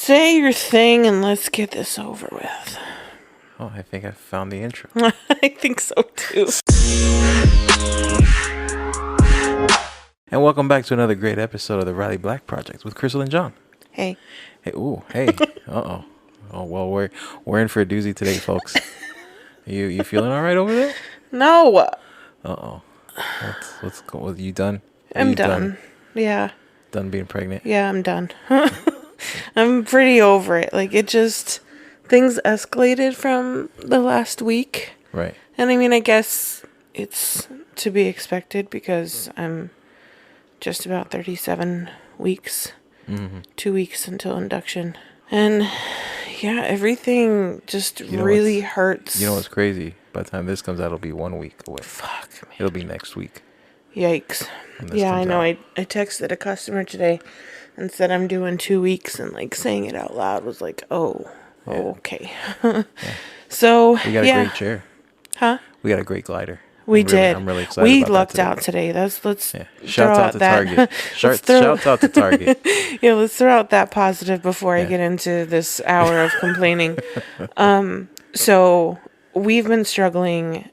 say your thing and let's get this over with. Oh, I think I found the intro. I think so too. And welcome back to another great episode of the Riley Black Project with Crystal and John. Hey. Hey, ooh, hey. Uh-oh. Oh, well, we're in for a doozy today, folks. You feeling all right over there? No. Uh-oh. What's going on? You done? I'm done. Yeah. Done being pregnant? Yeah, I'm done. I'm pretty over it. Like, it just... Things escalated from the last week. Right. And I mean, I guess it's to be expected because I'm just about 37 weeks. Mm-hmm. 2 weeks until induction. And yeah, everything just really hurts. You know what's crazy? By the time this comes out, it'll be 1 week away. Fuck, man. It'll be next week. Yikes. Yeah, I know. I texted a customer today and said I'm doing 2 weeks, and like saying it out loud was like, oh, okay. Yeah. So, we got a great chair. Huh? We got a great glider. We did. I'm really excited. We about lucked that out today. Let's shout out to Target. Shout out to Target. Yeah, let's throw out that positive before I get into this hour of complaining. So we've been struggling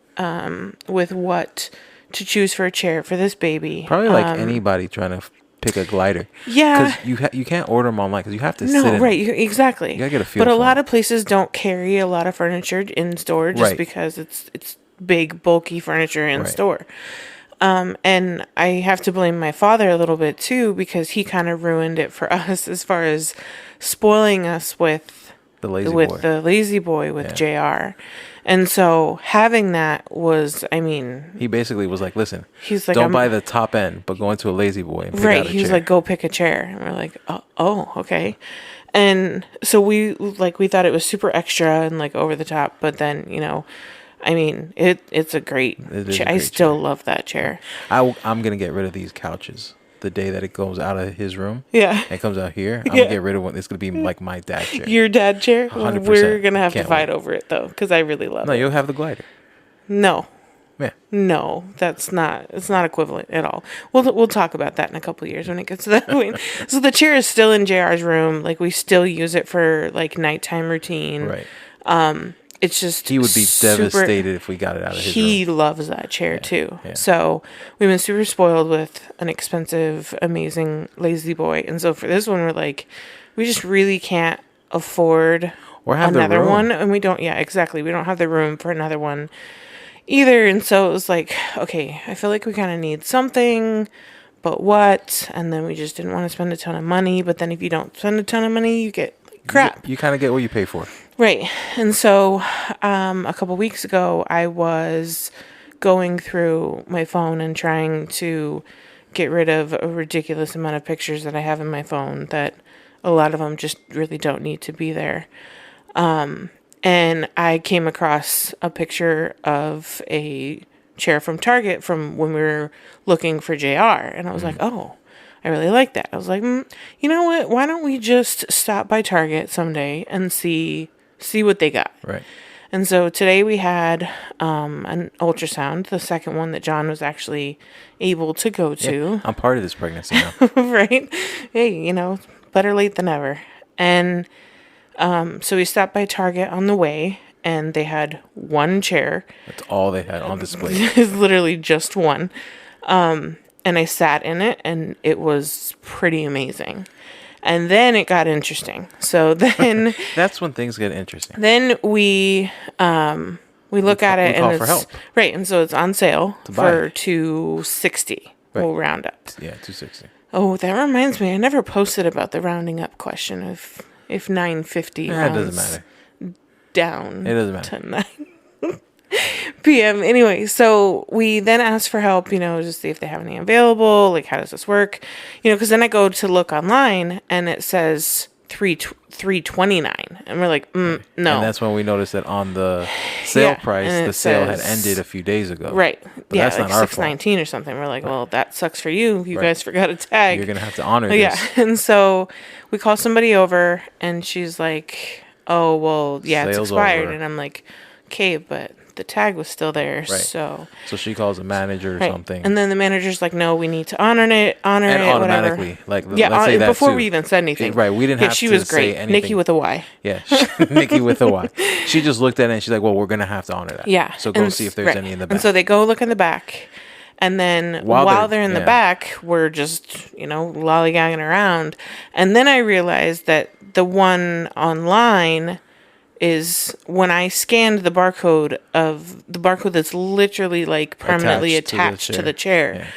with what to choose for a chair for this baby. Probably like anybody trying to pick a glider. Yeah. Because you can't order them online because you have to sit in. No, right. Exactly. You got to get a feel But a for lot of places don't carry a lot of furniture in store just because it's big, bulky furniture in store. And I have to blame my father a little bit too, because he kind of ruined it for us as far as spoiling us with the lazy boy with JR. And so having that was, I mean... He basically was like, listen, he's like, don't buy the top end, but go into a lazy boy and pick out a chair. He was like, go pick a chair. And we're like, oh, okay. And so we thought it was super extra and like over the top, but then, you know... I mean, it's a great chair. I still love that chair. I'm going to get rid of these couches the day that it goes out of his room. Yeah. And it comes out here. I'm going to get rid of one. It's going to be like my dad chair. Your dad chair? 100%. We're going to have to fight over it, though, because I really love it. No, you'll have the glider. No. Yeah. No, it's not equivalent at all. We'll talk about that in a couple of years when it gets to that point. So the chair is still in JR's room. Like, we still use it for, like, nighttime routine. Right. It's just he would be devastated if we got it out of his room. He loves that chair too. Yeah. So we've been super spoiled with an expensive, amazing lazy boy. And so for this one, we're like, we just really can't afford another one. And we don't, exactly. We don't have the room for another one either. And so it was like, okay, I feel like we kind of need something, but what? And then we just didn't want to spend a ton of money. But then if you don't spend a ton of money, you get crap. You kind of get what you pay for. Right. And so a couple weeks ago, I was going through my phone and trying to get rid of a ridiculous amount of pictures that I have in my phone that a lot of them just really don't need to be there. And I came across a picture of a chair from Target from when we were looking for JR. And I was like, oh, I really like that. I was like, you know what? Why don't we just stop by Target someday and see what they got? Right. And so today we had an ultrasound, the second one that John was actually able to go to. Yeah, I'm part of this pregnancy now. Right? Hey, you know, better late than never. And so we stopped by Target on the way, and they had one chair. That's all they had on display. It's literally just one. And I sat in it, and it was pretty amazing. And then it got interesting. So then... That's when things get interesting. Then we look at it, and it's... for help. Right, and so it's on sale for $260. Right. We'll round up. Yeah, $260. Oh, that reminds me. I never posted about the rounding up question of if $9.50 it doesn't matter. Down it doesn't matter. To 9 p.m. Anyway, so we then ask for help, you know, just see if they have any available. Like, how does this work? You know, because then I go to look online and it says $329, and we're like, no. And that's when we noticed that on the sale price, the sale had ended a few days ago. Right. But that's like not our fault. $619 or something. We're like, well, that sucks for you. You guys forgot a tag. You're gonna have to honor this. Yeah. And so we call somebody over, and she's like, oh, well, yeah, it's expired. Over. And I'm like, okay, but the tag was still there. Right. So she calls a manager or something. And then the manager's like, no, we need to honor it, and whatever. automatically, like, let's say that before too. we even said anything. Right, we didn't have she to was great. say anything. Nikki with a Y. Yeah, Nikki with a Y. She just looked at it and she's like, well, we're going to have to honor that. Yeah. So go see if there's any in the back. And so they go look in the back. And then while they're in the back, we're just, lollygagging around. And then I realized that the one online is when I scanned the barcode that's literally like permanently attached to the chair. Yeah.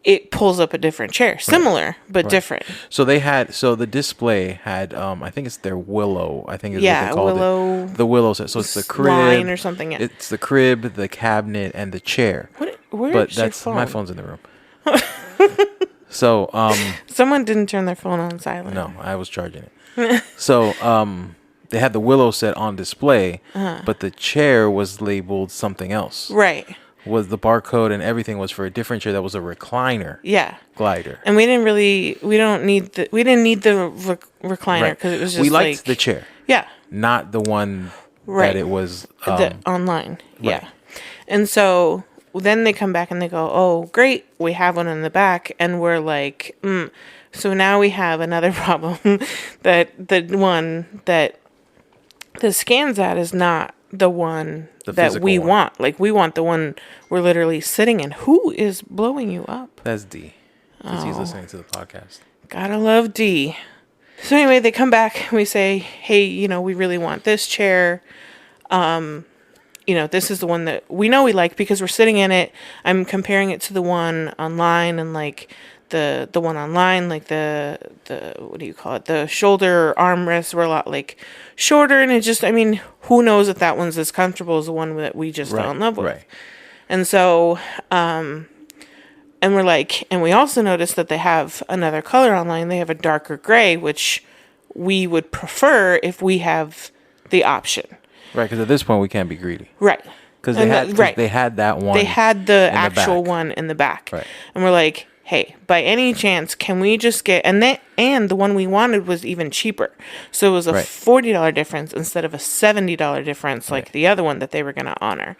It pulls up a different chair, similar but different. So the display had, I think it's their Willow. I think is what they called it. The Willow set. So it's the crib line or something. Yeah. It's the crib, the cabinet, and the chair. Where's your phone? My phone's in the room. So someone didn't turn their phone on silent. No, I was charging it. So they had the Willow set on display, but the chair was labeled something else. Right. Was the barcode and everything was for a different chair that was a recliner. Yeah. Glider. And we didn't need the recliner because it was just we liked the chair. Yeah. Not the one that it was the online. Right. Yeah. And so then they come back and they go, oh, great, we have one in the back. And we're like, So now we have another problem that the one that the scans at is not the one that we want. Like, we want the one we're literally sitting in. Who is blowing you up? That's D. Because he's listening to the podcast. Gotta love D. So anyway, they come back and we say, hey, we really want this chair. This is the one that we know we like because we're sitting in it. I'm comparing it to the one online, and like the one online, like the what do you call it? The shoulder armrests were a lot like shorter, and it just, who knows if that one's as comfortable as the one that we just fell in love with. Right. And so, and we're like, and we also noticed that they have another color online. They have a darker gray, which we would prefer if we have the option. Right, because at this point we can't be greedy. Right. Because they had that one. They had the actual one in the back. Right. And we're like, hey, by any chance, can we just get... And the one we wanted was even cheaper. So it was a $40 difference instead of a $70 difference like the other one that they were going to honor.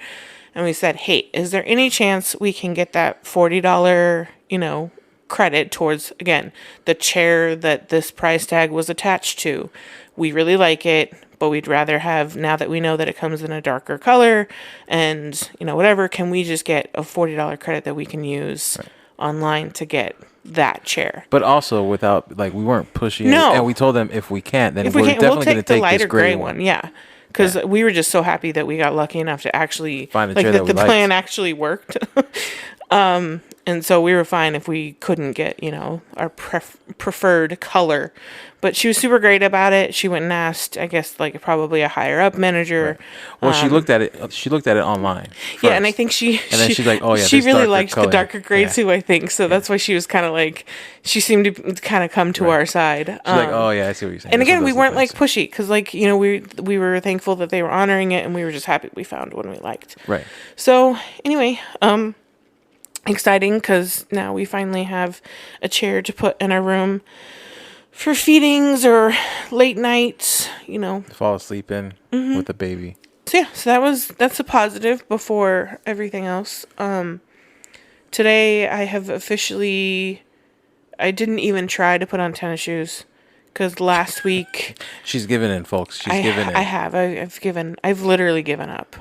And we said, hey, is there any chance we can get that $40, credit towards, again, the chair that this price tag was attached to? We really like it, but we'd rather have, now that we know that it comes in a darker color and, whatever, can we just get a $40 credit that we can use online to get that chair? But also without, we weren't pushing it. And we told them if we can't, then we're definitely going to take the lighter gray one. Yeah. Because we were just so happy that we got lucky enough to actually find a chair that the plan actually worked. And so we were fine if we couldn't get, our preferred color. But she was super great about it. She went and asked, I guess, probably a higher up manager. Right. Well, she looked at it. She looked at it online. First. Yeah, and I think and then she's like, "Oh yeah, she really liked color. The darker gray too." I think so. That's why she was kind of she seemed to kind of come to our side. She's like, "Oh yeah, I see what you're saying." And again, we weren't pushy because we were thankful that they were honoring it, and we were just happy we found one we liked. Right. So anyway, exciting because now we finally have a chair to put in our room for feedings or late nights, fall asleep in with the baby. So yeah, that's a positive before everything else. Today I have I didn't even try to put on tennis shoes because last week she's given in, folks. She's given in. I've literally given up.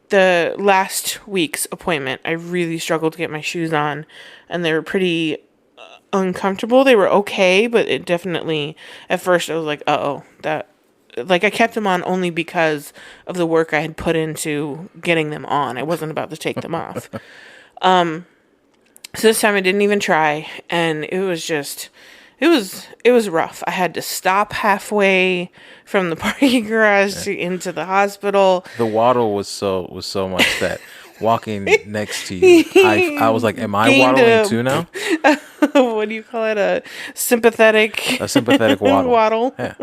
The last week's appointment, I really struggled to get my shoes on, and they were pretty uncomfortable. They were okay, but it definitely, at first I was like, I kept them on only because of the work I had put into getting them on. I wasn't about to take them off. So this time I didn't even try, and it was rough. I had to stop halfway from the parking garage into the hospital. The waddle was so much that walking next to you, I was like, am I waddling too now? What do you call it? A sympathetic waddle. Yeah.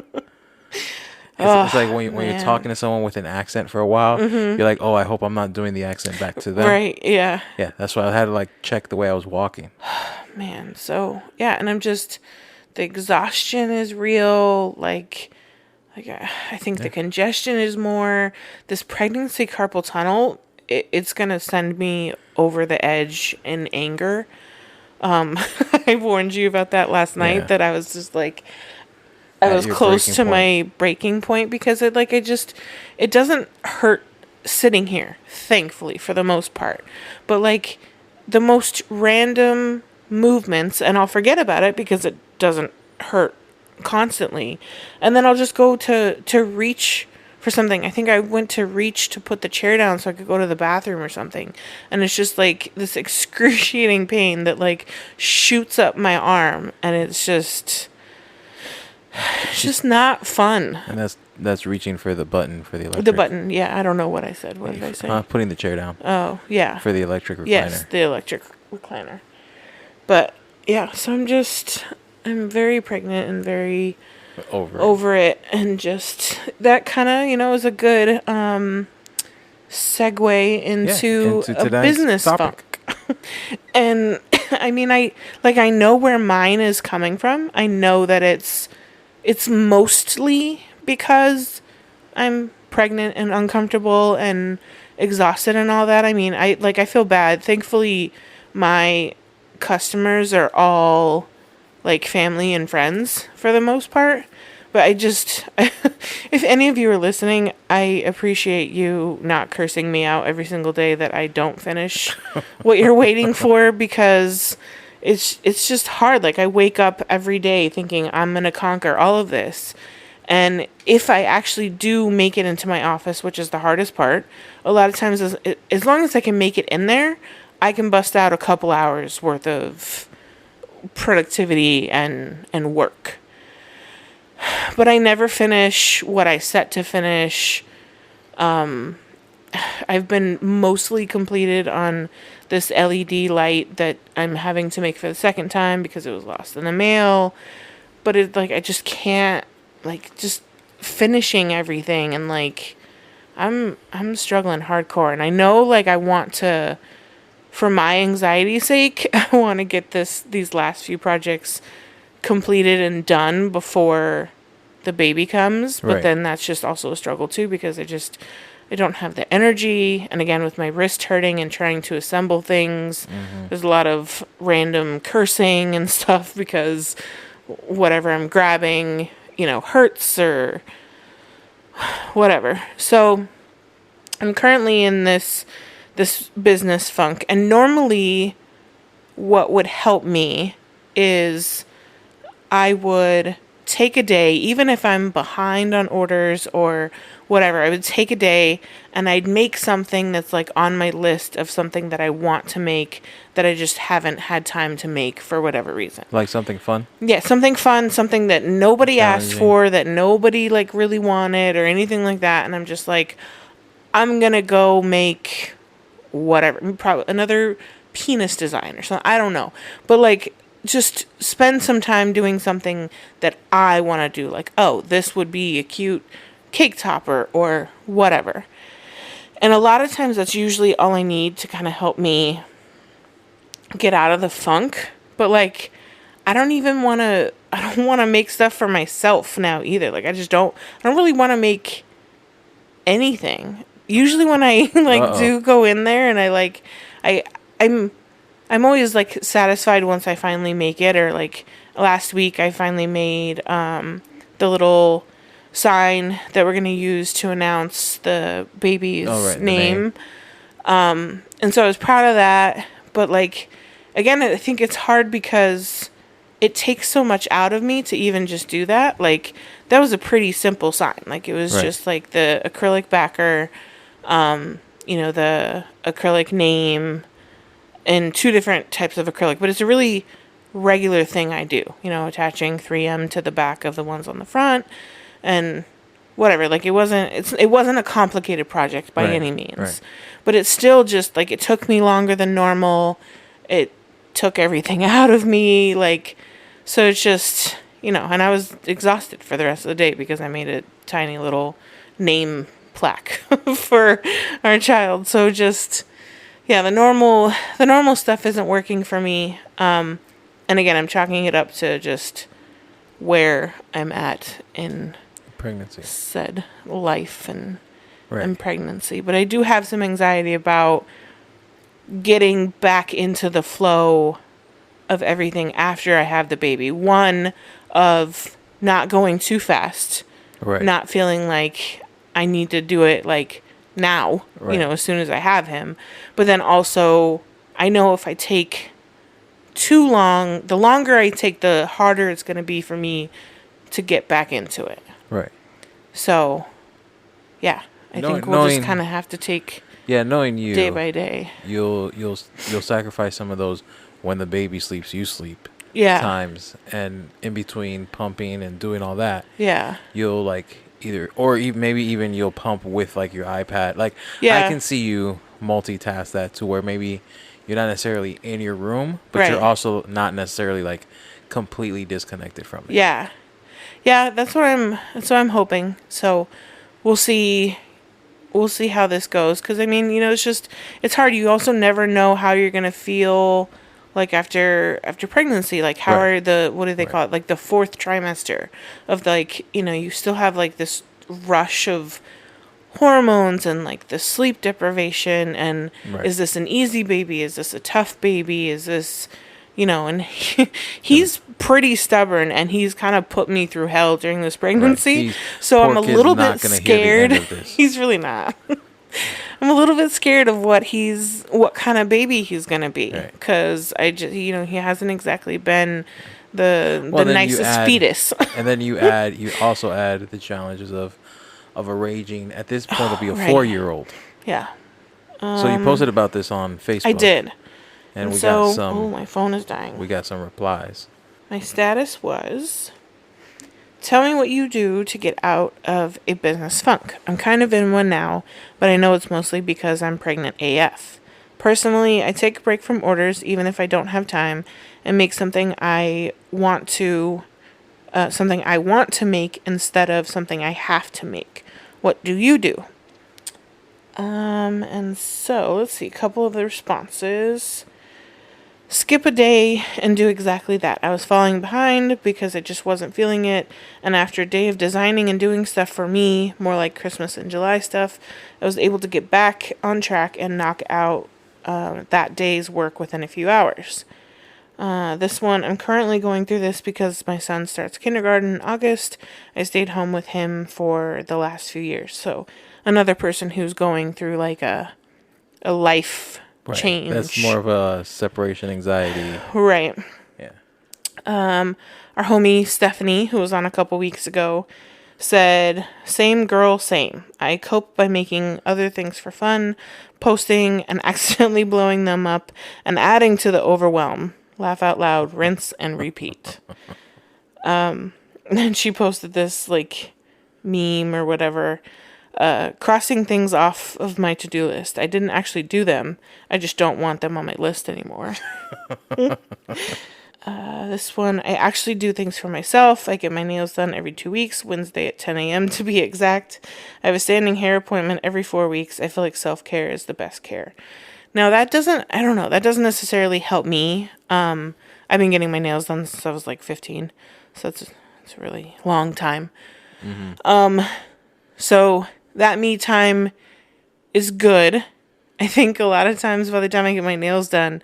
It's like when you're talking to someone with an accent for a while, you're like, oh, I hope I'm not doing the accent back to them. Right, yeah. Yeah, that's why I had to check the way I was walking. Man, so, yeah, and I'm just, the exhaustion is real, Like, I think the congestion is more. This pregnancy carpal tunnel, it's going to send me over the edge in anger. I warned you about that last night, that I was just like, I At was your close breaking to point. my breaking point because it doesn't hurt sitting here, thankfully, for the most part. But like the most random movements, and I'll forget about it because it doesn't hurt constantly. And then I'll just go to reach for something. I think I went to reach to put the chair down so I could go to the bathroom or something. And it's just like this excruciating pain that like shoots up my arm, and it's just not fun. And that's reaching for the button for the electric. The button, yeah, I don't know what I said. What did I say? Putting the chair down. Oh, yeah. For the electric recliner. Yes, the electric recliner. But yeah, so I'm very pregnant and very over it, and just that kind of, is a good segue into a business topic. funk. And I mean, I know where mine is coming from. I know that it's mostly because I'm pregnant and uncomfortable and exhausted and all that. I mean, I feel bad. Thankfully, my customers are all like family and friends for the most part. But if any of you are listening, I appreciate you not cursing me out every single day that I don't finish what you're waiting for, because it's just hard. Like, I wake up every day thinking I'm going to conquer all of this. And if I actually do make it into my office, which is the hardest part, a lot of times, as long as I can make it in there, I can bust out a couple hours worth of productivity and work. But I never finish what I set to finish. I've been mostly completed on this LED light that I'm having to make for the second time because it was lost in the mail. But I just can't, just finishing everything, and I'm struggling hardcore. And I know I want to, for my anxiety's sake, I want to get these last few projects completed and done before the baby comes. But then that's just also a struggle too, because I don't have the energy. And again, with my wrist hurting and trying to assemble things, there's a lot of random cursing and stuff because whatever I'm grabbing, hurts or whatever. So I'm currently in this business funk, and normally what would help me is I would take a day, even if I'm behind on orders or whatever, I would take a day and I'd make something that's on my list of something that I want to make that I just haven't had time to make for whatever reason. Like something fun? Yeah, something fun, something that nobody asked for, that nobody really wanted or anything like that. And I'm just I'm going to go make whatever, probably another penis design or something. I don't know. But just spend some time doing something that I want to do. This would be a cute cake topper or whatever. And a lot of times that's usually all I need to kind of help me get out of the funk. But I don't want to make stuff for myself now either. I don't really want to make anything. Usually when I do go in there and I'm always satisfied once I finally make it. Or last week I finally made the little sign that we're going to use to announce the baby's name. And so I was proud of that. But again, I think it's hard because it takes so much out of me to even just do that. That was a pretty simple sign. It was just the acrylic backer, the acrylic name, and 2 different types of acrylic. But it's a really regular thing I do, attaching 3M to the back of the ones on the front and whatever. It wasn't a complicated project by any means. But it's still just it took me longer than normal. It took everything out of me. So it's just, and I was exhausted for the rest of the day because I made a tiny little name plaque for our child. So just, yeah, the normal stuff isn't working for me. And again, I'm chalking it up to just where I'm at in pregnancy. said life and Right. pregnancy. But I do have some anxiety about getting back into the flow of everything after I have the baby. One, of not going too fast, Right. not feeling like I need to do it like now, Right. as soon as I have him. But then also, I know if I take too long, the longer I take, the harder it's going to be for me to get back into it. Right. So, yeah, I think we'll just kind of have to take knowing you day by day. You'll sacrifice some of those when the baby sleeps, you sleep. Yeah. Times, and in between pumping and doing all that. Yeah. You'll like maybe even you'll pump with like your iPad. Like Yeah. I can see you multitask that to where maybe you're not necessarily in your room, but Right. you're also not necessarily like completely disconnected from it. Yeah. Yeah, that's what I'm hoping. So we'll see how this goes, cuz I mean, it's hard. You also never know how you're going to feel like after pregnancy, like how Right. are the, what do they Right. call it? Like the fourth trimester of like, you still have like this rush of hormones and like the sleep deprivation and Right. is this an easy baby? Is this a tough baby? Is this, and he's pretty stubborn and he's kind of put me through hell during this pregnancy. Right. So I'm a poor kid's little not bit gonna hear the scared. end of this. He's really not. I'm a little bit scared of what kind of baby he's going to be. Right. Cause I just, he hasn't exactly been the Well, then nicest fetus. And then you also add the challenges of a raging, at this point it'll be a right. 4-year-old. Yeah. So you posted about this on Facebook. I did. And we so, got some. Oh, my phone is dying. We got some replies. My status was, tell me what you do to get out of a business funk. I'm kind of in one now, but I know it's mostly because I'm pregnant AF. Personally, I take a break from orders even if I don't have time and make something I want to make instead of something I have to make. What do you do? And so let's see, a couple of the responses. Skip a day and do exactly that. I was falling behind because I just wasn't feeling it. And after a day of designing and doing stuff for me, more like Christmas and July stuff, I was able to get back on track and knock out that day's work within a few hours. This one, I'm currently going through this because my son starts kindergarten in August. I stayed home with him for the last few years. So another person who's going through like a life Right. change. That's more of a separation anxiety. Right. Yeah. Our homie Stephanie, who was on a couple weeks ago, said, same girl, same. I cope by making other things for fun, posting and accidentally blowing them up, and adding to the overwhelm. Laugh out loud, rinse and repeat. And she posted this like meme or whatever, crossing things off of my to-do list. I didn't actually do them. I just don't want them on my list anymore. This one, I actually do things for myself. I get my nails done every 2 weeks, Wednesday at 10 a.m. to be exact. I have a standing hair appointment every 4 weeks. I feel like self-care is the best care. Now that doesn't necessarily help me. I've been getting my nails done since I was like 15. So it's a really long time. Mm-hmm. So that me time is good. I think a lot of times by the time I get my nails done,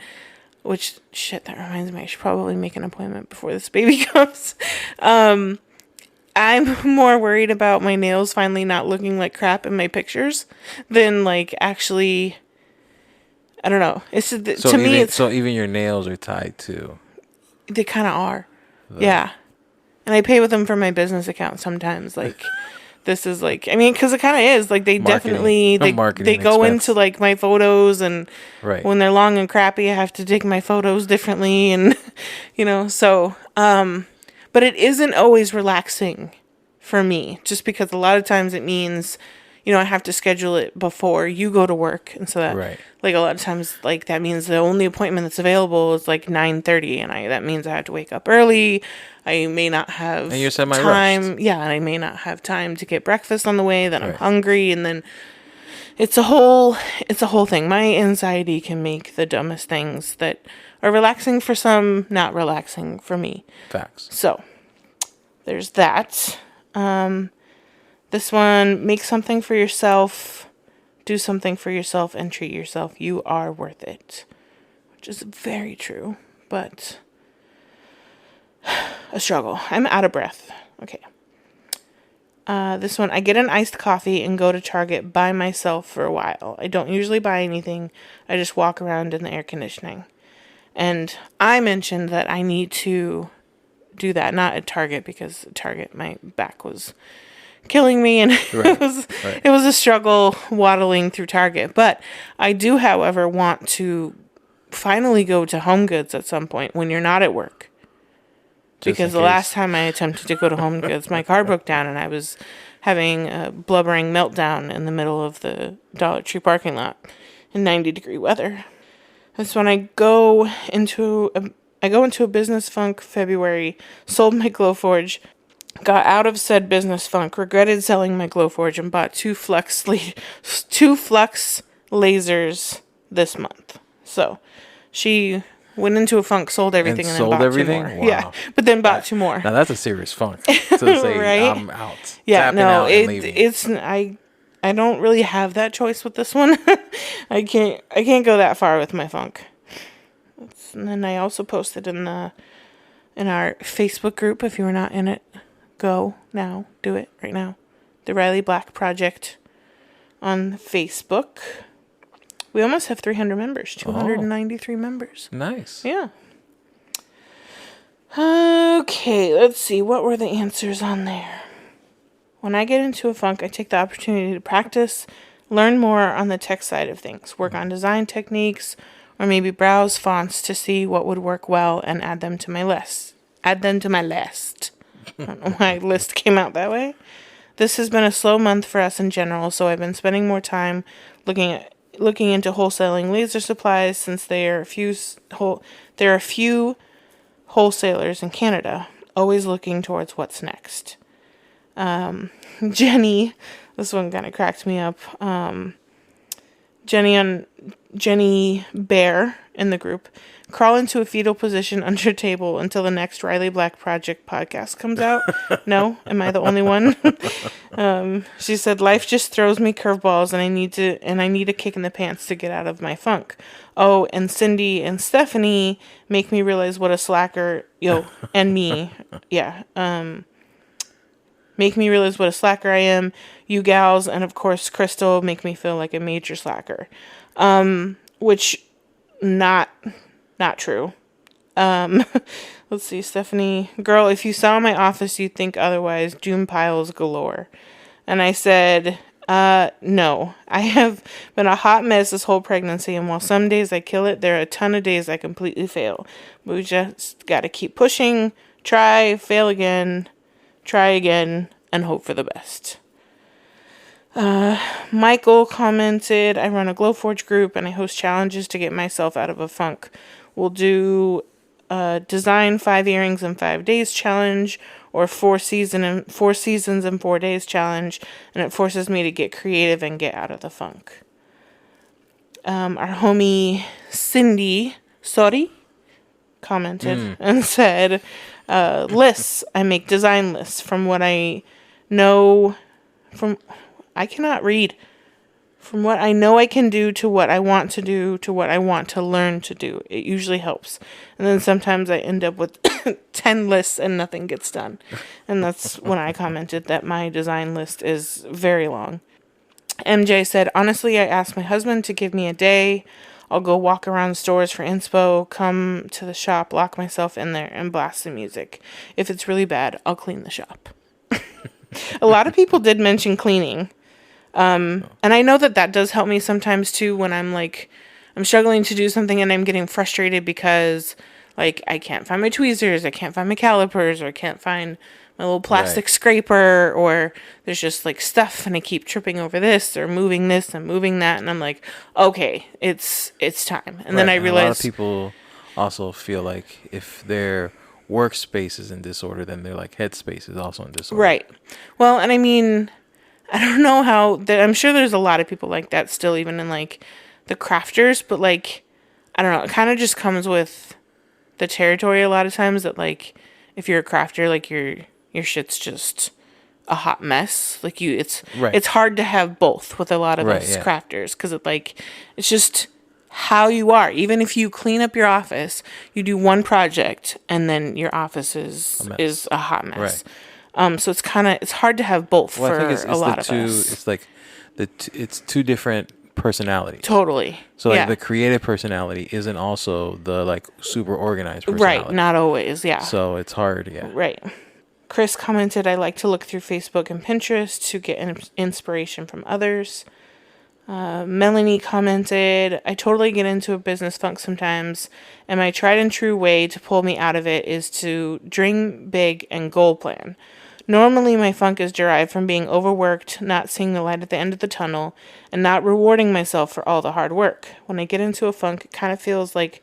which, shit, that reminds me, I should probably make an appointment before this baby comes. I'm more worried about my nails finally not looking like crap in my pictures than like actually, I don't know. It's to me, so even your nails are tied to. They kind of are. Yeah. And I pay with them for my business account sometimes. Like, this is like, I mean, because it kind of is. Like, they definitely, they go into like my photos, and right. when they're long and crappy, I have to take my photos differently. And, so, but it isn't always relaxing for me, just because a lot of times it means, I have to schedule it before you go to work. And so that, right. like, a lot of times, like, that means the only appointment that's available is like 9:30, and that means I have to wake up early. I may not have and you're time. Yeah, and I may not have time to get breakfast on the way. Then I'm hungry, and then it's a whole thing. My anxiety can make the dumbest things that are relaxing for some not relaxing for me. Facts. So there's that. This one, make something for yourself, do something for yourself, and treat yourself. You are worth it. Which is very true, but a struggle. I'm out of breath. Okay. This one, I get an iced coffee and go to Target by myself for a while. I don't usually buy anything. I just walk around in the air conditioning. And I mentioned that I need to do that, not at Target, because at Target my back was killing me, and Right. it was a struggle waddling through Target. But I do, however, want to finally go to Home Goods at some point when you're not at work. Because the last time I attempted to go to Home Goods, my car broke down and I was having a blubbering meltdown in the middle of the Dollar Tree parking lot in 90-degree weather. That's when I go into a business funk February, sold my Glowforge, got out of said business funk, regretted selling my Glowforge, and bought two flux lasers this month. So she went into a funk, sold everything, and then sold bought everything? two more. Wow. Yeah, but then bought two more. Now that's a serious funk. To say Right? I'm out. Yeah, Tapping no, out and leaving. it's I don't really have that choice with this one. I can't go that far with my funk. And then I also posted in our Facebook group. If you were not in it, go now. Do it right now. The Riley Black Project on Facebook. We almost have 300 members. 293 members. Nice. Yeah. Okay, let's see. What were the answers on there? When I get into a funk, I take the opportunity to practice, learn more on the tech side of things, work on design techniques, or maybe browse fonts to see what would work well and add them to my list. I don't know why list came out that way. This has been a slow month for us in general, so I've been spending more time looking into wholesaling laser supplies, since there are a few wholesalers in Canada, always looking towards what's next. Jenny, this one kind of cracked me up. Jenny Bear in the group, crawl into a fetal position under a table until the next Riley Black Project podcast comes out. No? Am I the only one? She said, life just throws me curveballs and I need a kick in the pants to get out of my funk. Oh, and Cindy and Stephanie make me realize what a slacker, and me. Yeah. Make me realize what a slacker I am. You gals, and of course Crystal, make me feel like a major slacker. Which not true. Let's see, Stephanie, girl, if you saw my office, you'd think otherwise. Doom piles galore. And I said, no, I have been a hot mess this whole pregnancy, and while some days I kill it, there are a ton of days I completely fail. But we just got to keep pushing, try, fail again, try again, and hope for the best. Michael commented, I run a Glowforge group and I host challenges to get myself out of a funk. We'll do design 5 earrings in 5 days challenge, or 4 seasons in 4 days challenge, and it forces me to get creative and get out of the funk. Our homie Cindy commented and said, lists. I make design lists from what I know I cannot read. From what I know I can do to what I want to do to what I want to learn to do. It usually helps. And then sometimes I end up with 10 lists and nothing gets done. And that's when I commented that my design list is very long. MJ said, honestly, I asked my husband to give me a day. I'll go walk around stores for inspo, come to the shop, lock myself in there, and blast the music. If it's really bad, I'll clean the shop. A lot of people did mention cleaning. And I know that does help me sometimes too, when I'm struggling to do something and I'm getting frustrated because I can't find my tweezers, I can't find my calipers, or I can't find my little plastic scraper, or there's just stuff and I keep tripping over this or moving this and moving that. And I'm like, okay, it's time. And then I realize a lot of people also feel like if their workspace is in disorder, then their headspace is also in disorder. Right. Well, and I mean, I don't know how, I'm sure there's a lot of people like that still, even in the crafters, but I don't know, it kind of just comes with the territory a lot of times that if you're a crafter, your shit's just a hot mess. Like Right. it's hard to have both with a lot of Right, us yeah. crafters, because it's just how you are. Even if you clean up your office, you do one project and then your office is a hot mess. Right. So it's hard to have both Well, I think for a lot of us. it's like it's two different personalities. Totally. So like Yeah. the creative personality isn't also the like super organized Right. personality. Not always. Yeah. So it's hard, yeah. Right. Chris commented, I like to look through Facebook and Pinterest to get inspiration from others. Melanie commented, I totally get into a business funk sometimes, and my tried and true way to pull me out of it is to dream big and goal plan. Normally, my funk is derived from being overworked, not seeing the light at the end of the tunnel, and not rewarding myself for all the hard work. When I get into a funk, it kind of feels like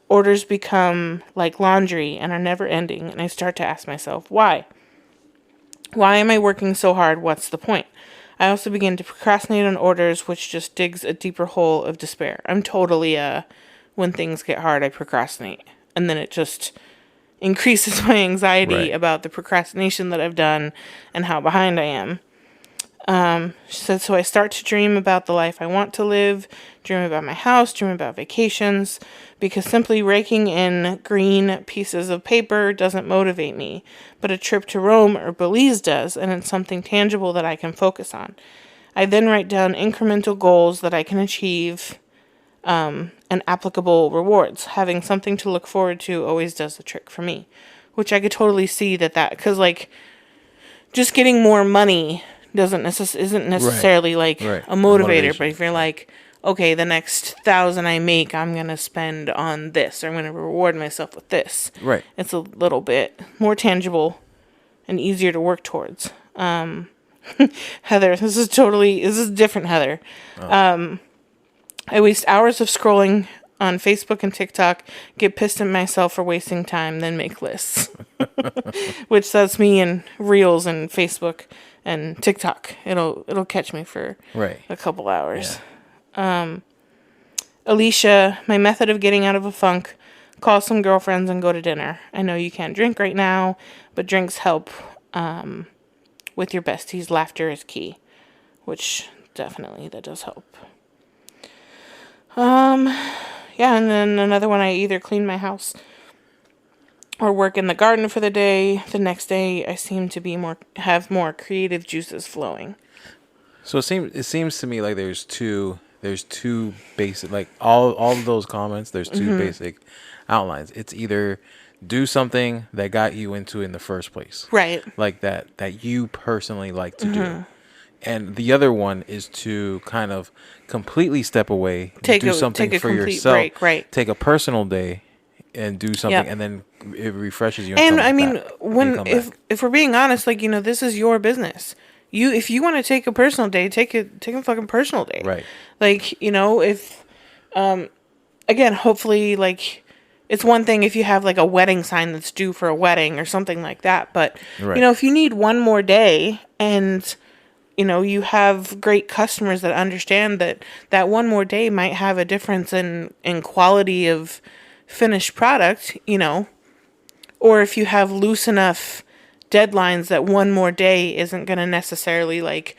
orders become like laundry and are never ending, and I start to ask myself, why? Why am I working so hard? What's the point? I also begin to procrastinate on orders, which just digs a deeper hole of despair. I'm totally when things get hard, I procrastinate. And then it just increases my anxiety Right. about the procrastination that I've done and how behind I am. She said, so I start to dream about the life I want to live, dream about my house, dream about vacations, because simply raking in green pieces of paper doesn't motivate me, but a trip to Rome or Belize does, and it's something tangible that I can focus on. I then write down incremental goals that I can achieve, and applicable rewards. Having something to look forward to always does the trick for me, which I could totally see because like just getting more money isn't necessarily like Right. a motivator. Motivation. But if you're like, okay, the next 1,000 I make, I'm gonna spend on this, or I'm gonna reward myself with this. Right. It's a little bit more tangible and easier to work towards. Heather, this is different, Heather. I waste hours of scrolling on Facebook and TikTok, get pissed at myself for wasting time, then make lists. Which that's me in Reels and Facebook and TikTok. It'll catch me for Right. a couple hours. Yeah. Alicia, my method of getting out of a funk, call some girlfriends and go to dinner. I know you can't drink right now, but drinks help with your besties. Laughter is key, which definitely that does help. Yeah, and then another one, I either clean my house or work in the garden for the day. The next day, I seem to have more creative juices flowing. So it seems to me like there's two basic, like all of those comments, there's two basic outlines. It's either do something that got you into it in the first place. Right. Like that you personally like to do. And the other one is to kind of completely step away, do something for yourself, break, right. take a personal day and do something, Yep. and then it refreshes you. And I mean, if we're being honest, like, this is your business. If you want to take a personal day, take a fucking personal day. Right. Like, if, again, hopefully, like, it's one thing if you have like a wedding sign that's due for a wedding or something like that. But, Right. if you need one more day and, you have great customers that understand that one more day might have a difference in quality of finished product, or if you have loose enough deadlines that one more day isn't going to necessarily like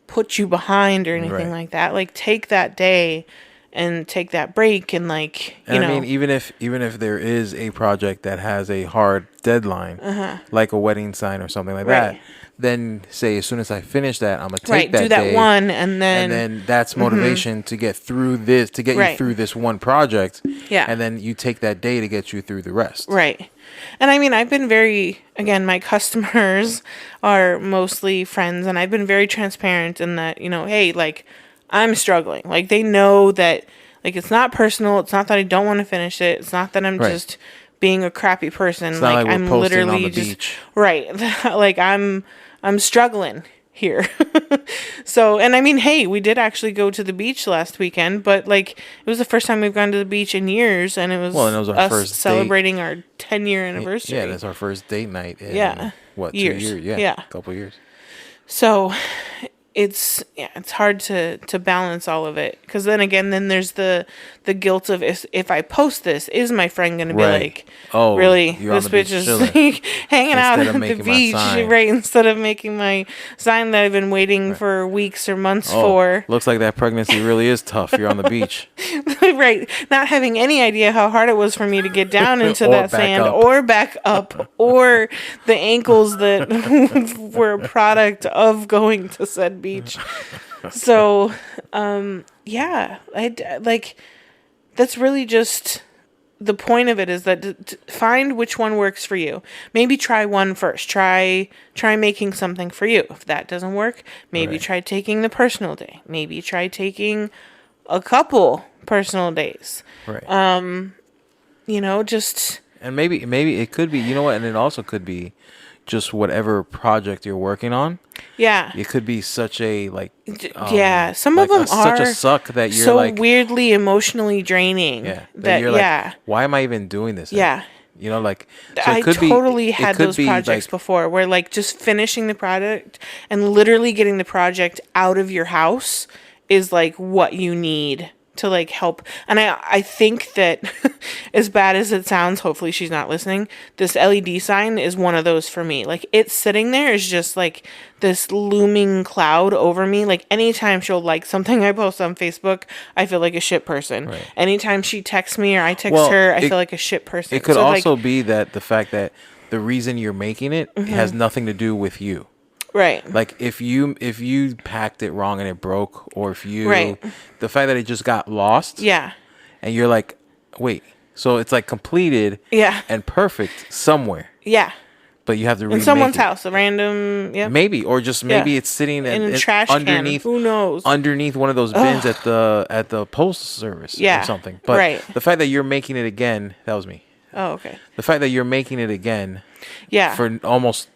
put you behind or anything Right. like that. Like, take that day and take that break and like, I mean, even if there is a project that has a hard deadline, like a wedding sign or something like Right. that, then say as soon as I finish that, I'm gonna take that do that day, one and then that's motivation to get through this, to get Right. you through this one project. Yeah. And then you take that day to get you through the rest. Right. And I mean, I've been again, my customers are mostly friends, and I've been very transparent in that, hey, like, I'm struggling. Like, they know that, like, it's not personal. It's not that I don't want to finish it. It's not that I'm Right. just being a crappy person. It's not like we're I'm posting literally on the just beach. right. Like, I'm struggling here. So, and I mean, hey, we did actually go to the beach last weekend, but like, it was the first time we've gone to the beach in years, and it was, our us first celebrating our 10-year anniversary. Yeah, that's our first date night in Yeah. 2 Years. years? Yeah, Yeah. a couple years. So it's hard to balance all of it, because then again, then there's the guilt of, if I post this, is my friend gonna be Right. like, Oh, really, you're on this the beach bitch is chilling like hanging out instead of at the making my beach, sign. right, instead of making my sign that I've been waiting for weeks or months Oh, for. looks like that pregnancy really is tough. You're on the beach. Right, not having any idea how hard it was for me to get down into Or that back sand, up. or back up, or the ankles that were a product of going to said beach. So, yeah, like, that's really just the point of it, is that to find which one works for you. Maybe try one first. Try making something for you. If that doesn't work, maybe Right. try taking the personal day. Maybe try taking a couple personal days. Right. Just And maybe it could be, you know what, and it also could be just whatever project you're working on. yeah. It could be such a Yeah, some like of them such are a suck that you're so like, weirdly emotionally draining. yeah, that you're yeah. like, why am I even doing this? Yeah. You know, like, so I it could totally be, had it could those be projects like, before, where like just finishing the project and literally getting the project out of your house is like what you need to like help. And I think that as bad as it sounds, hopefully she's not listening, this LED sign is one of those for me. Like, it's sitting there is just like this looming cloud over me. Like, anytime she'll like something I post on Facebook, I feel like a shit person. Right. Anytime she texts me or I text Well, her, I feel like a shit person. it could So, also like, be that the fact that the reason you're making it has nothing to do with you. right. Like, if you packed it wrong and it broke, or if you, Right. the fact that it just got lost, Yeah. and you're like, wait, so it's like completed, Yeah. and perfect somewhere, Yeah. but you have to In remake someone's it. house, a random, yeah. Maybe, or just maybe Yeah. it's sitting In a in- trash underneath can. Who knows? underneath one of those bins at the postal service Yeah, or something. But right. the fact that you're making it again, that was me. Oh, okay. The fact that you're making it again Yeah. for almost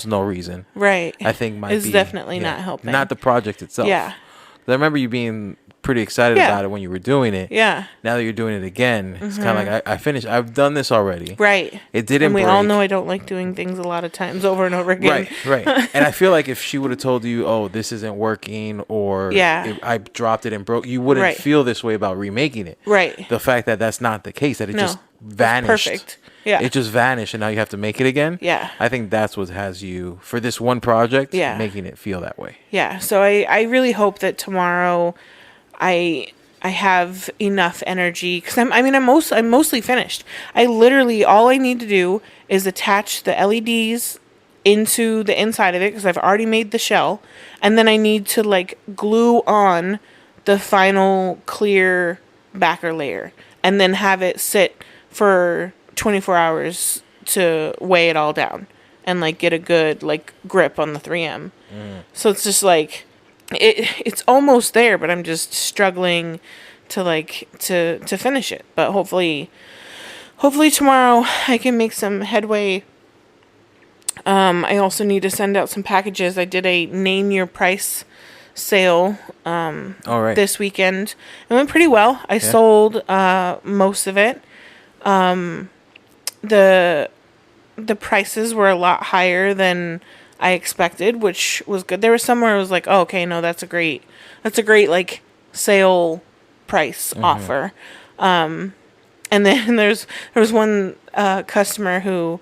no reason, Right. I think might Is be definitely not helping. Not the project itself. Yeah. 'Cause I remember you being pretty excited Yeah. about it when you were doing it. Yeah. Now that you're doing it again, it's kind of like I finished. I've done this already. Right. It didn't And we break. all know I don't like doing things a lot of times over and over again. Right. And I feel like if she would have told you, "Oh, this isn't working," or Yeah. if I dropped it and broke, you wouldn't Right. feel this way about remaking it. Right. The fact that that's not the case, that it No. just That's vanished. perfect. Yeah. It just vanished, and now you have to make it again. Yeah. I think that's what has you for this one project. Yeah. Making it feel that way. Yeah. So I really hope that tomorrow I have enough energy, because I'm mostly finished. I literally, all I need to do is attach the LEDs into the inside of it, because I've already made the shell, and then I need to like glue on the final clear backer layer, and then have it sit for 24 hours to weigh it all down and like get a good like grip on the 3M. So it's just like it's almost there, but I'm just struggling to like to finish it. But hopefully tomorrow I can make some headway. I also need to send out some packages. I did a name your price sale All right. this weekend. It went pretty well. I sold most of it. The prices were a lot higher than I expected, which was good. There was somewhere I was like, oh, okay, no, that's a great like sale price offer. And then there was one customer who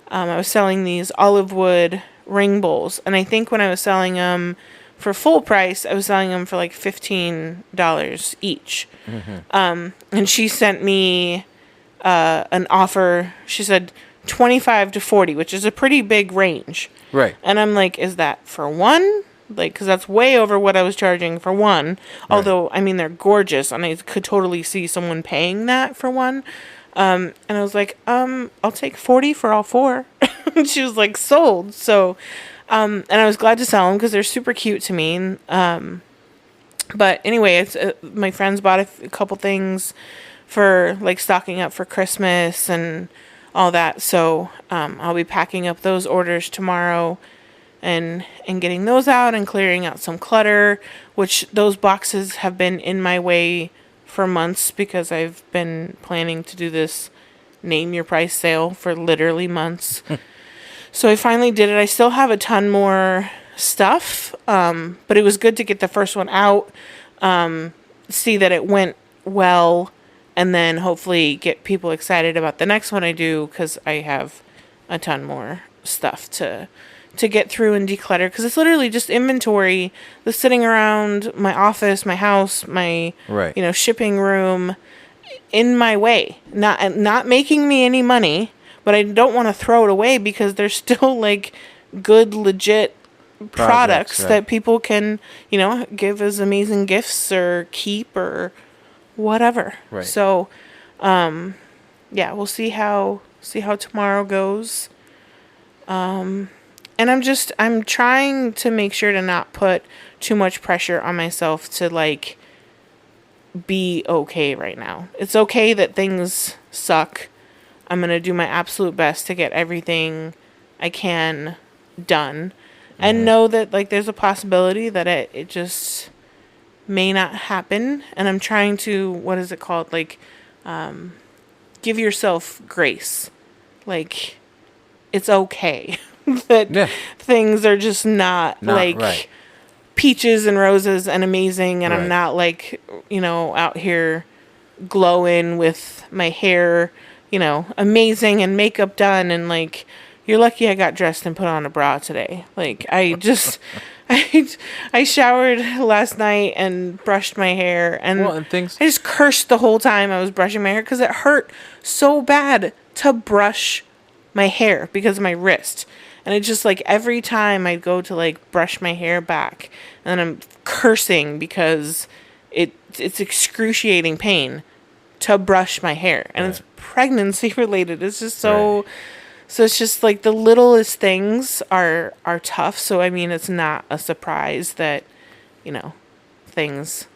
I was selling these olive wood ring bowls, and I think when I was selling them for full price, I was selling them for like $15 each. And she sent me an offer. She said 25 to 40, which is a pretty big range. Right. And I'm like, is that for one? Like, because that's way over what I was charging for one. Although, I mean, they're gorgeous, and I could totally see someone paying that for one. And I was like, I'll take 40 for all four. And she was like, sold. So, and I was glad to sell them because they're super cute to me. But anyway, it's my friends bought a couple things for like stocking up for Christmas and all that. So I'll be packing up those orders tomorrow and getting those out and clearing out some clutter, which those boxes have been in my way for months because I've been planning to do this name your price sale for literally months. So I finally did it. I still have a ton more stuff. But it was good to get the first one out, see that it went well, and then hopefully get people excited about the next one I do, because I have a ton more stuff to get through and declutter, because it's literally just inventory that's sitting around my office, my house, my Right. shipping room, in my way, not making me any money, but I don't want to throw it away because they're still like good, legit products right. that people can give as amazing gifts or keep or whatever. Right. So yeah, we'll see how tomorrow goes. And I'm trying to make sure to not put too much pressure on myself to like be okay right now. It's okay that things suck. I'm going to do my absolute best to get everything I can done, and know that like there's a possibility that it just may not happen. And I'm trying to, what is it called? Like, give yourself grace. Like, it's okay that things are just not like right. peaches and roses and amazing. And Right. I'm not like, out here glowing with my hair, amazing and makeup done. And like, you're lucky I got dressed and put on a bra today. Like, I just, I showered last night and brushed my hair, and, Well, and things- I just cursed the whole time I was brushing my hair because it hurt so bad to brush my hair because of my wrist. And it's just like every time I'd go to like brush my hair back, and then I'm cursing because it's excruciating pain to brush my hair. And it's pregnancy related. It's just so... So it's just like the littlest things are tough. So, I mean, it's not a surprise that, things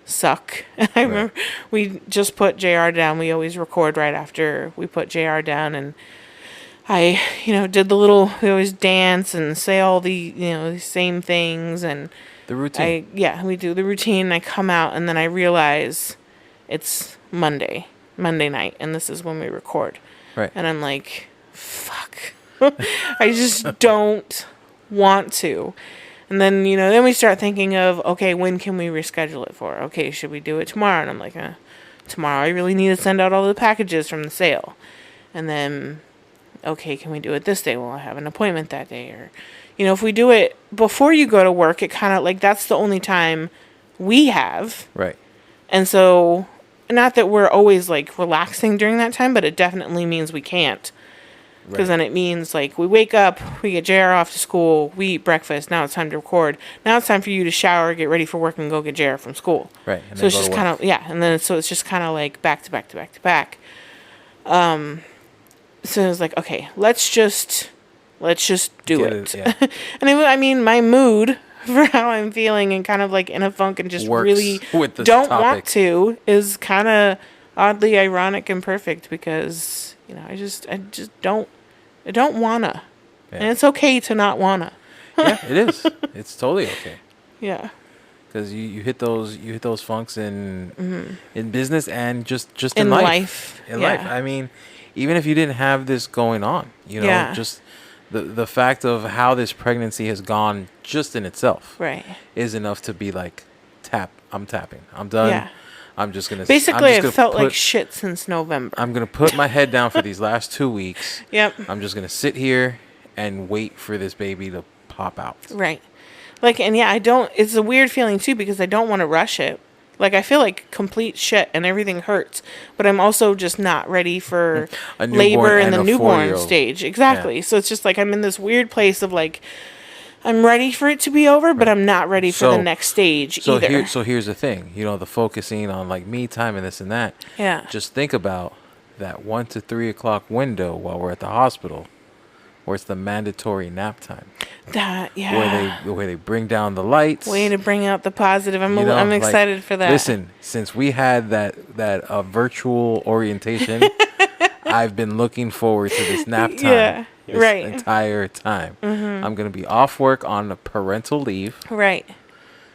suck. I remember we just put JR down. We always record right after we put JR down. And I, did we always dance and say all the same things. And the routine. we do the routine. I come out and then I realize it's Monday night. And this is when we record. Right. And I'm like... fuck. I just don't want to. And then, then we start thinking of, okay, when can we reschedule it for? Okay, should we do it tomorrow? And I'm like, tomorrow I really need to send out all the packages from the sale. And then, okay, can we do it this day? Well, I have an appointment that day. Or, if we do it before you go to work, it kind of like, that's the only time we have. Right. And so, not that we're always like relaxing during that time, but it definitely means we can't. Because then it means, like, we wake up, we get JR off to school, we eat breakfast, now it's time to record. Now it's time for you to shower, get ready for work, and go get JR from school. Right. So it's just kind of, and then so it's just kind of, like, back to back to back to back. So it was like, okay, let's just do it. Yeah. And my mood for how I'm feeling and kind of, like, in a funk and just Works really with this don't topic. want to is kind of oddly ironic and perfect because... I just don't wanna. Yeah. And it's okay to not wanna. Yeah, it is. It's totally okay. Yeah. Because you hit those funks in business and just in life. In life. I mean, even if you didn't have this going on, just the fact of how this pregnancy has gone just in itself is enough to be like, I'm tapping. I'm done. Yeah. I'm just gonna. Basically, I've felt like shit since November. I'm gonna put my head down for these last 2 weeks. Yep. I'm just gonna sit here and wait for this baby to pop out. Right. Like, and I don't. It's a weird feeling too because I don't want to rush it. Like, I feel like complete shit and everything hurts, but I'm also just not ready for labor and the newborn stage. Exactly. Yeah. So it's just like I'm in this weird place of like. I'm ready for it to be over, but I'm not ready for the next stage either. So here's the thing. The focusing on like me time and this and that. Yeah. Just think about that 1 to 3 o'clock window while we're at the hospital, where it's the mandatory nap time. Where they bring down the lights. Way to bring out the positive. I'm excited for that. Listen, since we had that virtual orientation, I've been looking forward to this nap time. Yeah. This entire time. Mm-hmm. I'm gonna be off work on a parental leave. Right.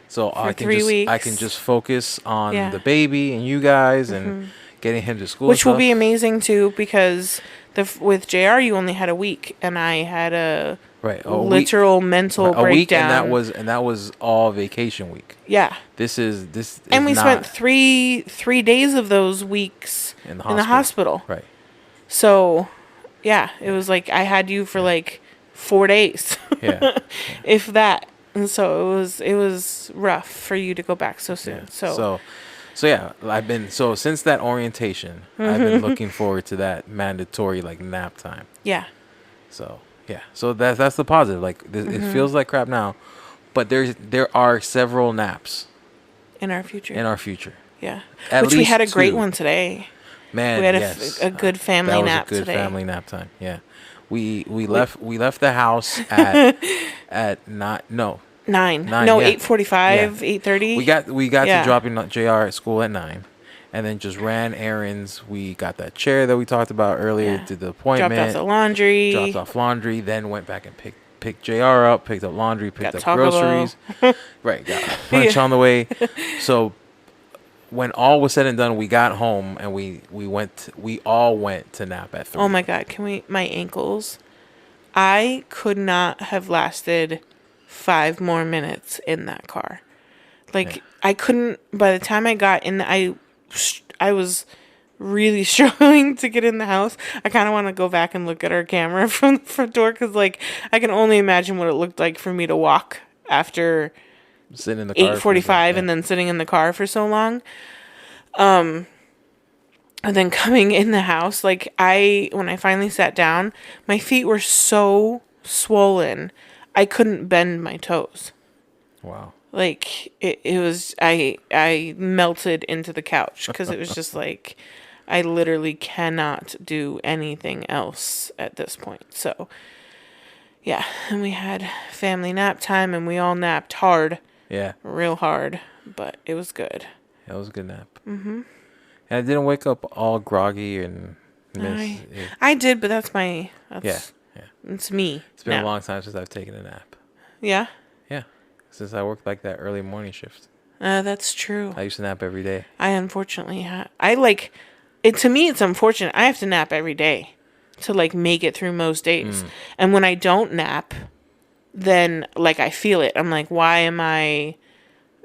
So I can just focus on the baby and you guys and getting him to school. Which will be amazing too because with JR you only had a week and I had a Right. literal mental A week, breakdown. and that was all vacation week. Yeah. This is And we spent not 3 days of those weeks in the in the hospital. hospital. Right. So, yeah, it was like I had you for like 4 days. Yeah. If that. And so it was rough for you to go back so soon. Yeah. So So yeah, since that orientation, I've been looking forward to that mandatory like nap time. yeah. So yeah, so that's the positive. Like it feels like crap now, but there are several naps In our future. in our future. Yeah. At Which we least had a great 2. one today. Man, We had yes, a good family nap that was a good today. family nap time. Yeah, we left the house at not no 9. 9. No, Yeah. 8:45, Yeah. 8:30. We got Yeah. to dropping JR at school at 9, and then just ran errands. We got that chair that we talked about earlier. Yeah. Did the appointment. Dropped off the laundry. Dropped off laundry. Then went back and picked JR up. Picked up laundry. Picked Got up Taco groceries. Bell. Right. Got lunch on the way. So when all was said and done, we got home and we all went to nap at 3. Oh my God, my ankles. I could not have lasted 5 more minutes in that car. Like, Yeah. I couldn't, by the time I got in, I was really struggling to get in the house. I kind of want to go back and look at our camera from the front door because, like, I can only imagine what it looked like for me to walk after Sitting in the car. 8:45 and then sitting in the car for so long. And then coming in the house, like when I finally sat down, my feet were so swollen, I couldn't bend my toes. Wow. Like it was, I melted into the couch because it was just like, I literally cannot do anything else at this point. So yeah, and we had family nap time and we all napped hard. Yeah. Real hard, but it was good. That was a good nap. Mm-hmm. And I didn't wake up all groggy and I did, but that's yeah. It's me. It's been now. a long time since I've taken a nap. Yeah? Yeah. Since I worked like that early morning shift. That's true. I used to nap every day. I unfortunately to me it's unfortunate. I have to nap every day to like make it through most days. And when I don't nap, then like I feel it. I'm like, why am I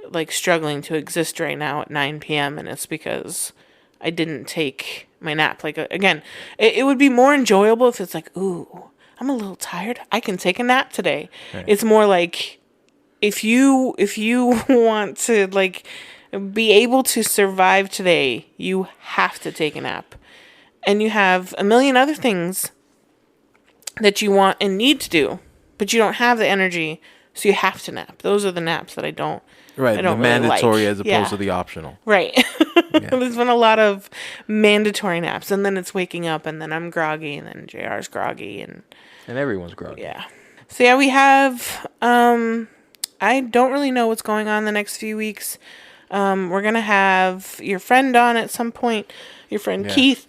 like struggling to exist right now at 9 p.m. and it's because I didn't take my nap. Like again, it would be more enjoyable if it's like, ooh, I'm a little tired. I can take a nap today. Right. It's more like if you want to like be able to survive today, you have to take a nap. And you have a million other things that you want and need to do, but you don't have the energy, so you have to nap. Those are the naps that I don't Right, the really mandatory like. as opposed to the optional. Right. Yeah. There's been a lot of mandatory naps, and then it's waking up, and then I'm groggy, and then JR's groggy, and everyone's groggy. Yeah. So yeah, we have. I don't really know what's going on the next few weeks. We're gonna have your friend on at some point. Your friend Keith.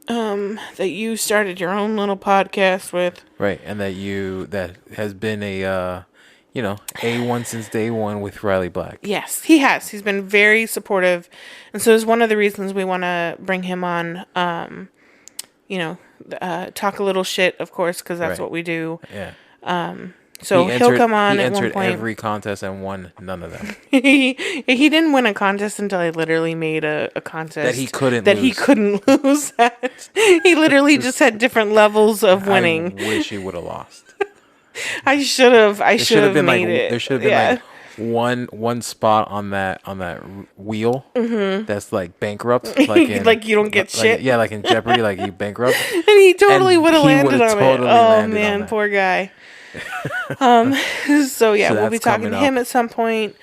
That you started your own little podcast with. Right, and that has been a A1 since day one with Riley Black. Yes, he has. He's been very supportive. And so it's one of the reasons we want to bring him on, talk a little shit, of course, because that's what we do. Yeah. So he'll come on at one point. He entered every contest and won none of them. He didn't win a contest until I literally made a contest. That he couldn't lose at. He literally just had different levels of winning. I wish he would have lost. I should have made it. There should have been like one spot on that wheel that's like bankrupt, like you don't get shit. Yeah, like in Jeopardy, like you bankrupt. And he totally would have landed on it. Oh man, poor guy. So we'll be talking to him at some point.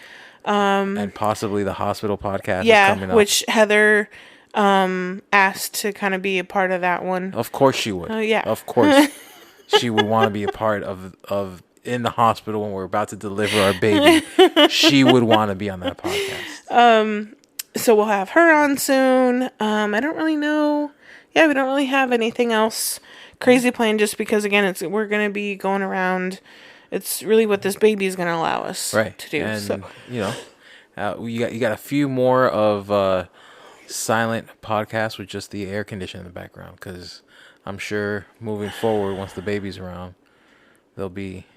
And possibly the hospital podcast is coming up. Which Heather asked to kind of be a part of that one. Of course she would. Yeah. Of course. She would want to be a part of in the hospital when we're about to deliver our baby. She would want to be on that podcast. So we'll have her on soon. I don't really know. Yeah, we don't really have anything else crazy planned just because again we're gonna be going around. It's really what this baby is gonna allow us to do. And so you got a few more of silent podcasts with just the air conditioning in the background because I'm sure moving forward once the baby's around, there'll be,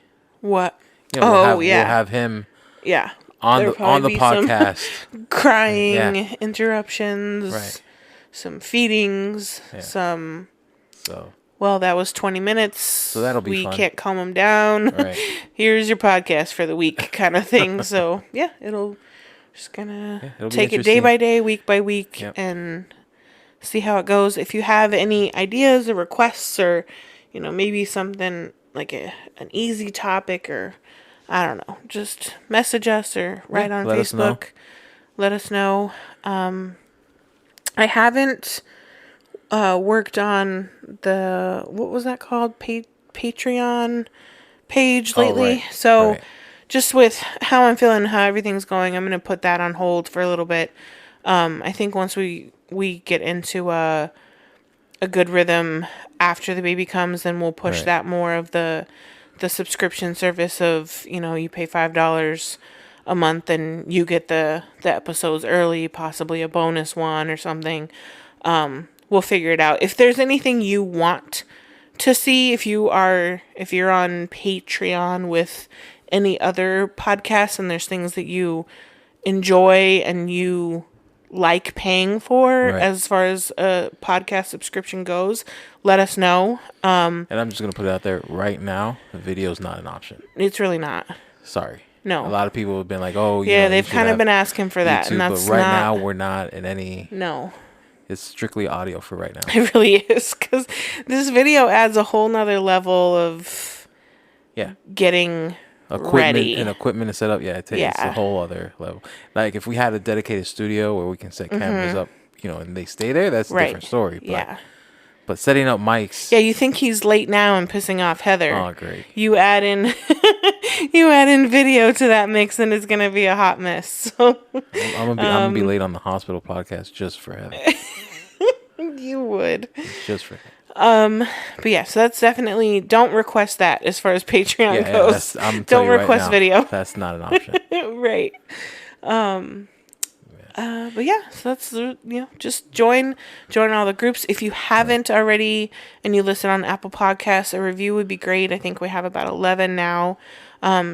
What? we'll have him Yeah. on There'll the probably be podcast. some crying, Yeah. interruptions, Right. some feedings, Yeah. some. So. Well, that was 20 minutes. So that'll be we fun. can't calm him down. Right. Here's your podcast for the week, kind of thing. So yeah, it'll just gonna take it day by day, week by week, and see how it goes. If you have any ideas or requests, or maybe something like an easy topic, or I don't know, just message us or write on Facebook. Let us know. I haven't worked on the, what was that called? Patreon page lately. Right. So just with how I'm feeling, how everything's going, I'm going to put that on hold for a little bit. I think once we get into a good rhythm after the baby comes, then we'll push that more of the subscription service of, you pay $5 a month and you get the episodes early, possibly a bonus one or something. We'll figure it out. If there's anything you want to see, if you're on Patreon with any other podcasts and there's things that you enjoy and you like paying for as far as a podcast subscription goes, let us know. And I'm just going to put it out there right now. The video is not an option. It's really not. Sorry. No. A lot of people have been like, oh, they've kind of been asking for that. YouTube, and that's but right now we're not in any. No. It's strictly audio for right now. It really is, because this video adds a whole nother level of getting ready. And equipment to set up. Yeah, it's a whole other level. Like if we had a dedicated studio where we can set cameras up, and they stay there, that's a different story. But, but setting up mics. Yeah, you think he's late now and pissing off Heather. Oh, great. You add in video to that mix and it's going to be a hot mess. So I'm gonna be late on the hospital podcast just for Heather. You would. Just for Heather. But yeah, so that's definitely, don't request that as far as Patreon goes. Don't request video. That's not an option. Right. But yeah, so that's, just join all the groups. If you haven't already and you listen on Apple Podcasts, a review would be great. I think we have about 11 now.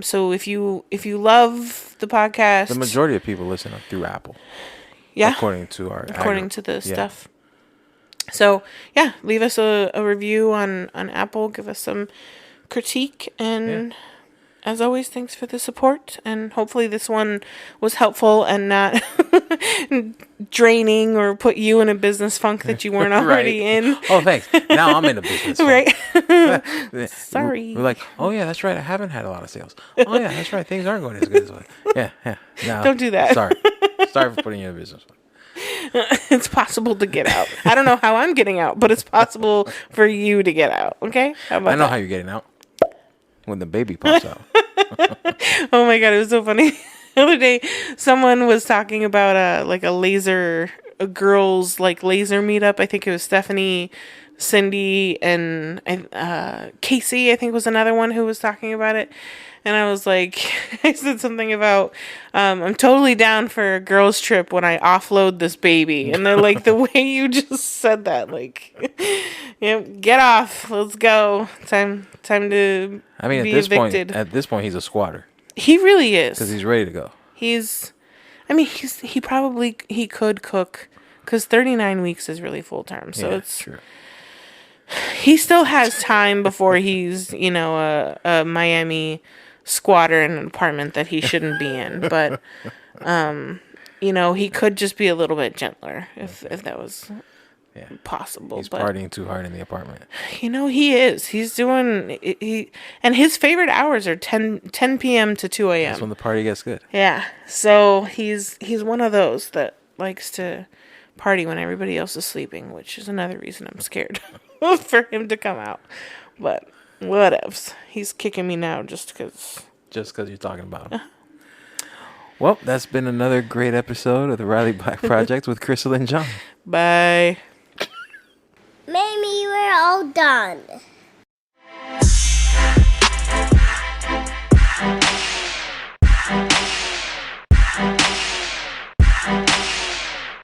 So if you love the podcast, the majority of people listen through Apple. Yeah. According to the stuff. So yeah, leave us a review on Apple. Give us some critique, and as always, thanks for the support. And hopefully this one was helpful and not draining or put you in a business funk that you weren't already in. Oh, thanks. Now I'm in a business funk. Right. Sorry. We're like, oh yeah, that's right. I haven't had a lot of sales. Oh yeah, that's right. Things aren't going as good as well. Yeah. No, don't do that. Sorry for putting you in a business funk. It's possible to get out. I don't know how I'm getting out, but it's possible for you to get out. Okay? I know how you're getting out. When the baby pops out. Oh my God, it was so funny. The other day, someone was talking about a girls laser meetup. I think it was Stephanie, Cindy, and Casey, I think, was another one who was talking about it. And I was like, I said something about, I'm totally down for a girls trip when I offload this baby. And they're like, the way you just said that, get off, let's go. Time to be evicted. At this point, he's a squatter. He really is. Because he's ready to go. He could cook, because 39 weeks is really full term. So it's true. He still has time before he's, a Miami squatter in an apartment that he shouldn't be in. But, he could just be a little bit gentler if that was possible. He's partying too hard in the apartment. He is. He's doing, and his favorite hours are 10 p.m. to 2 a.m. That's when the party gets good. Yeah. So he's one of those that likes to party when everybody else is sleeping, which is another reason I'm scared for him to come out. But whatevs. He's kicking me now just because you're talking about him. Well, that's been another great episode of the Riley Black Project with Crystal and John. Bye. Mamie, we're all done.